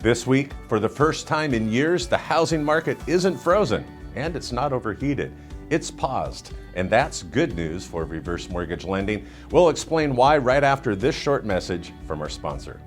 This week, for the first time in years, the housing market isn't frozen and it's not overheated. It's paused, and that's good news for reverse mortgage lending. We'll explain why right after this short message from our sponsor.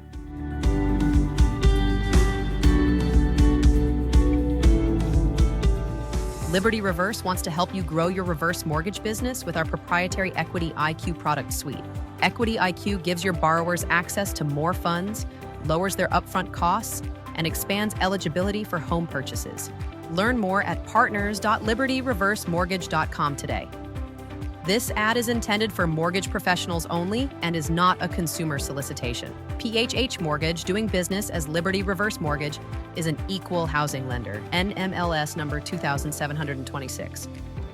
Liberty Reverse wants to help you grow your reverse mortgage business with our proprietary Equity IQ product suite. Equity IQ gives your borrowers access to more funds, lowers their upfront costs, and expands eligibility for home purchases. Learn more at partners.libertyreversemortgage.com today. This ad is intended for mortgage professionals only and is not a consumer solicitation. PHH Mortgage, doing business as Liberty Reverse Mortgage, is an equal housing lender. NMLS number 2726.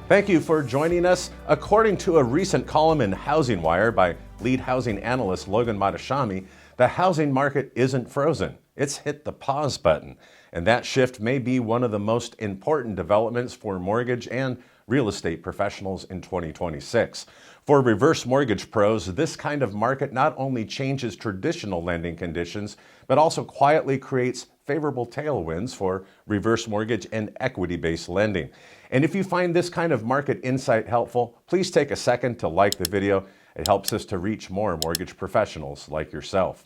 Thank you for joining us. According to a recent column in HousingWire by lead housing analyst Logan Matashami, the housing market isn't frozen. It's hit the pause button. And that shift may be one of the most important developments for mortgage and real estate professionals in 2026. For reverse mortgage pros, this kind of market not only changes traditional lending conditions, but also quietly creates favorable tailwinds for reverse mortgage and equity-based lending. And if you find this kind of market insight helpful, please take a second to like the video. It helps us to reach more mortgage professionals like yourself.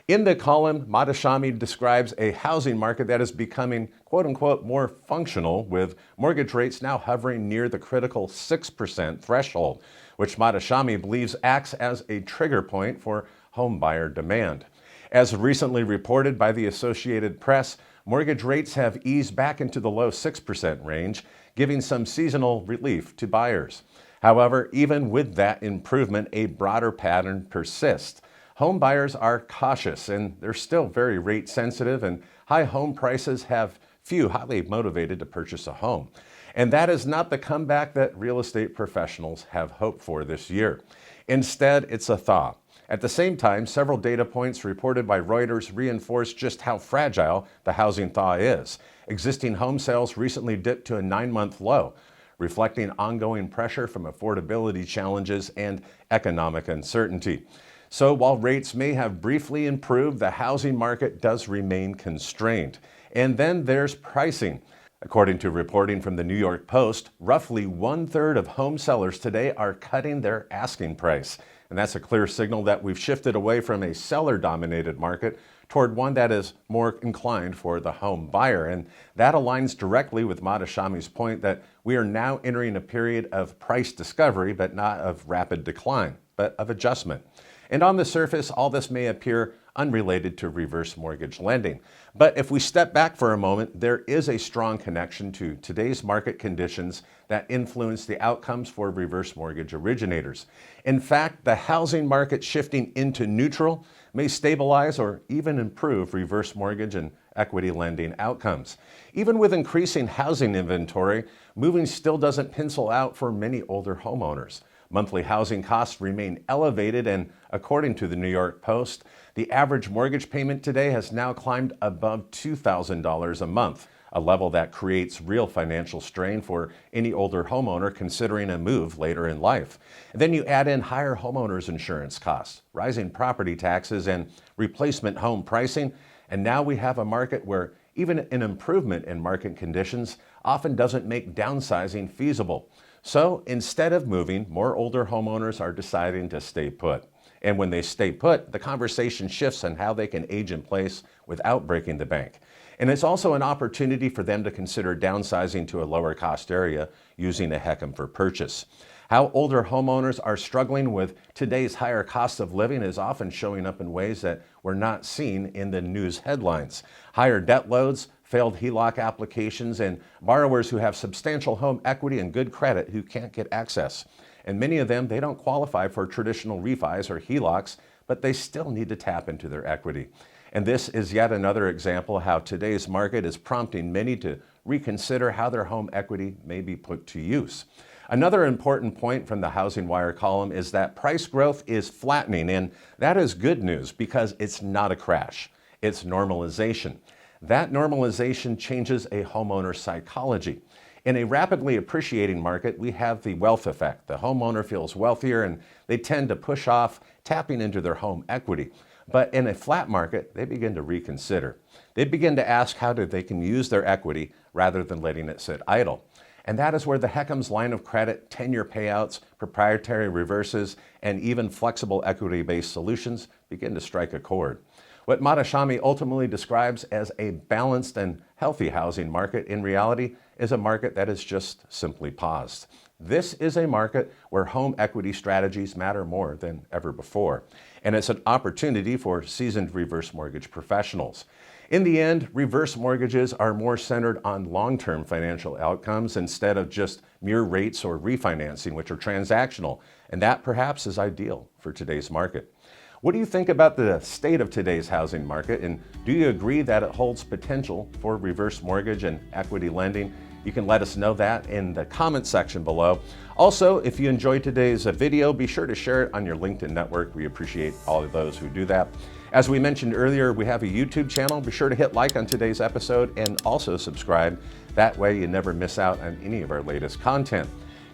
In the column, Matashami describes a housing market that is becoming, quote-unquote, more functional, with mortgage rates now hovering near the critical 6% threshold, which Matashami believes acts as a trigger point for home buyer demand. As recently reported by the Associated Press, mortgage rates have eased back into the low 6% range, giving some seasonal relief to buyers. However, even with that improvement, a broader pattern persists. Home buyers are cautious and they're still very rate sensitive, and high home prices have few highly motivated to purchase a home. And that is not the comeback that real estate professionals have hoped for this year. Instead, it's a thaw. At the same time, several data points reported by Reuters reinforce just how fragile the housing thaw is. Existing home sales recently dipped to a 9-month low, reflecting ongoing pressure from affordability challenges and economic uncertainty. So while rates may have briefly improved, the housing market does remain constrained. And then there's pricing. According to reporting from the New York Post, roughly 1/3 of home sellers today are cutting their asking price. And that's a clear signal that we've shifted away from a seller-dominated market toward one that is more inclined for the home buyer. And that aligns directly with Matashami's point that we are now entering a period of price discovery, but not of rapid decline, but of adjustment. And on the surface, all this may appear unrelated to reverse mortgage lending. But if we step back for a moment, there is a strong connection to today's market conditions that influence the outcomes for reverse mortgage originators. In fact, the housing market shifting into neutral may stabilize or even improve reverse mortgage and equity lending outcomes. Even with increasing housing inventory, moving still doesn't pencil out for many older homeowners. Monthly housing costs remain elevated, and according to the New York Post, the average mortgage payment today has now climbed above $2,000 a month, a level that creates real financial strain for any older homeowner considering a move later in life. And then you add in higher homeowners insurance costs, rising property taxes, and replacement home pricing, and now we have a market where even an improvement in market conditions often doesn't make downsizing feasible. So instead of moving, more older homeowners are deciding to stay put. And when they stay put, the conversation shifts on how they can age in place without breaking the bank. And it's also an opportunity for them to consider downsizing to a lower cost area using a HECM for purchase. How older homeowners are struggling with today's higher cost of living is often showing up in ways that were not seen in the news headlines. Higher debt loads, failed HELOC applications, and borrowers who have substantial home equity and good credit who can't get access. And many of them, they don't qualify for traditional refis or HELOCs, but they still need to tap into their equity. And this is yet another example of how today's market is prompting many to reconsider how their home equity may be put to use. Another important point from the HousingWire column is that price growth is flattening, and that is good news because it's not a crash, it's normalization. That normalization changes a homeowner's psychology. In a rapidly appreciating market, we have the wealth effect. The homeowner feels wealthier and they tend to push off tapping into their home equity. But in a flat market, they begin to reconsider. They begin to ask how they can use their equity rather than letting it sit idle. And that is where the HECM's line of credit, 10-year payouts, proprietary reverses, and even flexible equity-based solutions begin to strike a chord. What Madashami ultimately describes as a balanced and healthy housing market in reality is a market that is just simply paused. This is a market where home equity strategies matter more than ever before, and it's an opportunity for seasoned reverse mortgage professionals. In the end, reverse mortgages are more centered on long-term financial outcomes instead of just mere rates or refinancing, which are transactional, and that perhaps is ideal for today's market. What do you think about the state of today's housing market, and do you agree that it holds potential for reverse mortgage and equity lending? You can let us know that in the comment section below. Also, if you enjoyed today's video, be sure to share it on your LinkedIn network. We appreciate all of those who do that. As we mentioned earlier, we have a YouTube channel. Be sure to hit like on today's episode and also subscribe. That way you never miss out on any of our latest content.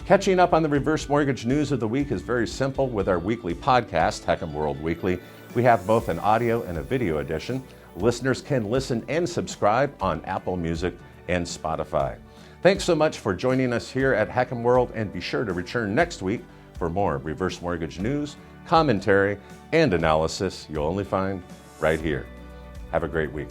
Catching up on the reverse mortgage news of the week is very simple with our weekly podcast, HECM World Weekly. We have both an audio and a video edition. Listeners can listen and subscribe on Apple Music and Spotify. Thanks so much for joining us here at HECM World, and be sure to return next week for more reverse mortgage news, commentary, and analysis you'll only find right here. Have a great week.